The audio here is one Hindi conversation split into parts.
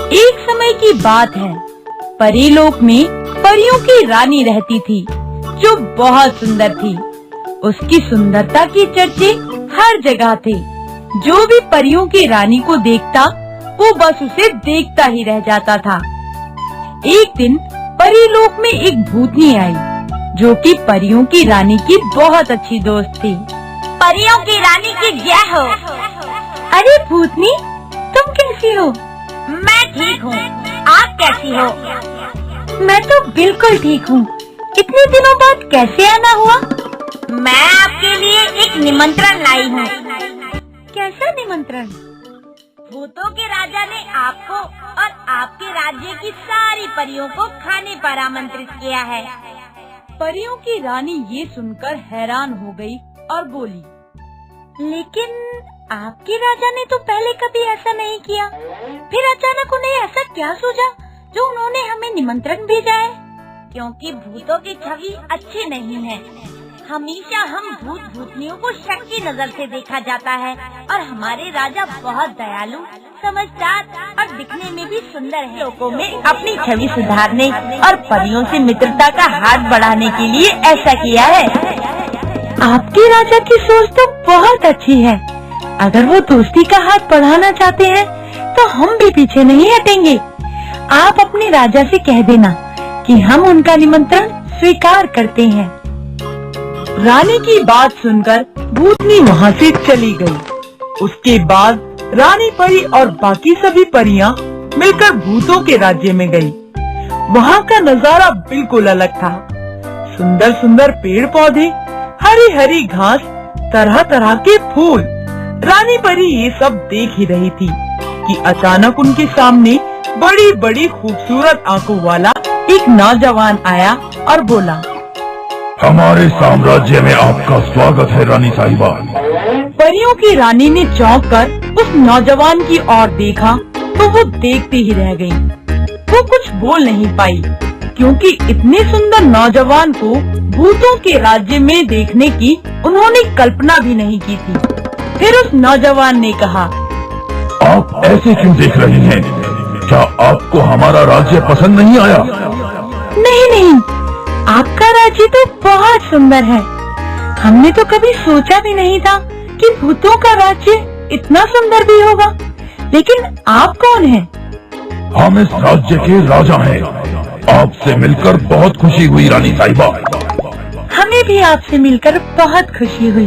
एक समय की बात है, परीलोक में परियों की रानी रहती थी जो बहुत सुंदर थी। उसकी सुंदरता की चर्चे हर जगह थे। जो भी परियों की रानी को देखता वो बस उसे देखता ही रह जाता था। एक दिन परीलोक में एक भूतनी आई जो कि परियों की रानी की बहुत अच्छी दोस्त थी। परियों की रानी की जय हो। अरे भूतनी, तुम कैसी हो? मैं ठीक हूँ, आप कैसी हो? मैं तो बिल्कुल ठीक हूँ। इतने दिनों बाद कैसे आना हुआ? मैं आपके लिए एक निमंत्रण लाई हूँ। कैसा निमंत्रण? भूतों के राजा ने आपको और आपके राज्य की सारी परियों को खाने पर आमंत्रित किया है। परियों की रानी ये सुनकर हैरान हो गई और बोली, लेकिन आपके राजा ने तो पहले कभी ऐसा नहीं किया। फिर अचानक उन्हें ऐसा क्या सूझा जो उन्होंने हमें निमंत्रण भेजा है? क्योंकि भूतों की छवि अच्छी नहीं है। हमेशा हम भूत भूतनियों को शक की नजर से देखा जाता है और हमारे राजा बहुत दयालु, समझदार और दिखने में भी सुंदर है। लोगों में अपनी छवि सुधारने और परियों से मित्रता का हाथ बढ़ाने के लिए ऐसा किया है। आपके राजा की सोच तो बहुत अच्छी है। अगर वो दोस्ती का हाथ बढ़ाना चाहते हैं तो हम भी पीछे नहीं हटेंगे। आप अपने राजा से कह देना कि हम उनका निमंत्रण स्वीकार करते हैं। रानी की बात सुनकर भूतनी वहाँ से चली गई। उसके बाद रानी परी और बाकी सभी परियां मिलकर भूतों के राज्य में गई। वहाँ का नजारा बिल्कुल अलग था। सुंदर सुंदर पेड़ पौधे, हरी हरी घास, तरह तरह के फूल। रानी परी ये सब देख ही रही थी कि अचानक उनके सामने बड़ी बड़ी खूबसूरत आंखों वाला एक नौजवान आया और बोला, हमारे साम्राज्य में आपका स्वागत है रानी साहिबा। परियों की रानी ने चौंक कर उस नौजवान की ओर देखा तो वो देखते ही रह गई। वो कुछ बोल नहीं पाई क्योंकि इतने सुंदर नौजवान को भूतों के राज्य में देखने की उन्होंने कल्पना भी नहीं की थी। फिर उस नौजवान ने कहा, आप ऐसे क्यों देख रही हैं? क्या आपको हमारा राज्य पसंद नहीं आया? नहीं, आपका राज्य तो बहुत सुंदर है। हमने तो कभी सोचा भी नहीं था कि भूतों का राज्य इतना सुंदर भी होगा। लेकिन आप कौन हैं? हम इस राज्य के राजा हैं। आपसे मिलकर बहुत खुशी हुई रानी साहिबा। हमें भी आपसे मिलकर बहुत खुशी हुई।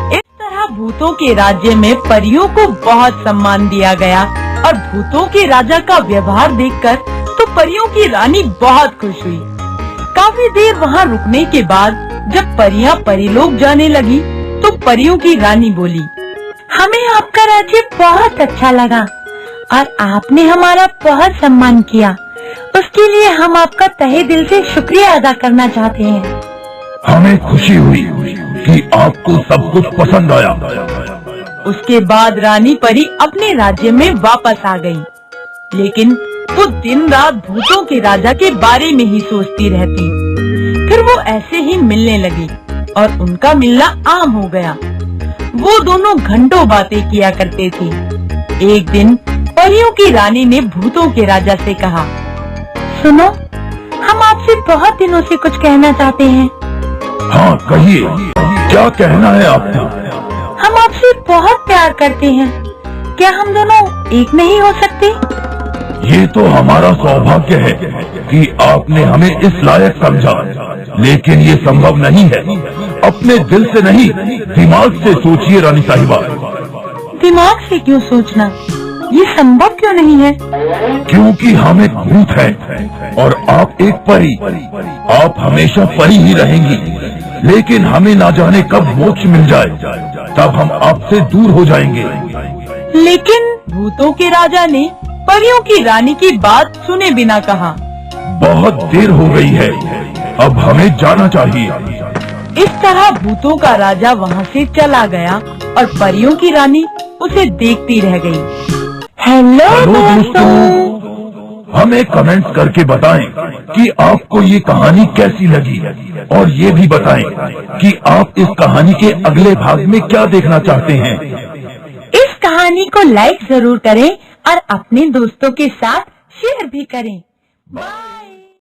इस तरह भूतों के राज्य में परियों को बहुत सम्मान दिया गया और भूतों के राजा का व्यवहार देखकर तो परियों की रानी बहुत खुश हुई। काफी देर वहाँ रुकने के बाद जब परियां परीलोक जाने लगी तो परियों की रानी बोली, हमें आपका राज्य बहुत अच्छा लगा और आपने हमारा बहुत सम्मान किया। उसके लिए हम आपका तहे दिल से शुक्रिया अदा करना चाहते हैं। हमें खुशी हुई कि आपको सब कुछ पसंद आया। उसके बाद रानी परी अपने राज्य में वापस आ गई। लेकिन वो दिन रात भूतों के राजा के बारे में ही सोचती रहती। फिर वो ऐसे ही मिलने लगी और उनका मिलना आम हो गया। वो दोनों घंटों बातें किया करते थे। एक दिन परियों की रानी ने भूतों के राजा से कहा, सुनो, हम आपसे बहुत दिनों से कुछ कहना चाहते हैं। हाँ कहिए, क्या कहना है आपको? हम आपसे बहुत प्यार करते हैं। क्या हम दोनों एक नहीं हो सकते? ये तो हमारा सौभाग्य है कि आपने हमें इस लायक समझा, लेकिन ये संभव नहीं है। अपने दिल से नहीं, दिमाग से सोचिए रानी साहिबा। दिमाग से क्यों सोचना? ये संभव क्यों नहीं है? क्योंकि हम एक भूत हैं और आप एक परी। आप हमेशा परी ही रहेंगी, लेकिन हमें ना जाने कब मोक्ष मिल जाए, तब हम आपसे दूर हो जाएंगे। लेकिन भूतों के राजा ने परियों की रानी की बात सुने बिना कहा, बहुत देर हो गई है, अब हमें जाना चाहिए। इस तरह भूतों का राजा वहाँ से चला गया और परियों की रानी उसे देखती रह गई। हेलो दोस्तों, हमें कमेंट करके बताएं कि आपको ये कहानी कैसी लगी और ये भी बताएं कि आप इस कहानी के अगले भाग में क्या देखना चाहते हैं। इस कहानी को लाइक जरूर करें और अपने दोस्तों के साथ शेयर भी करें। बाय।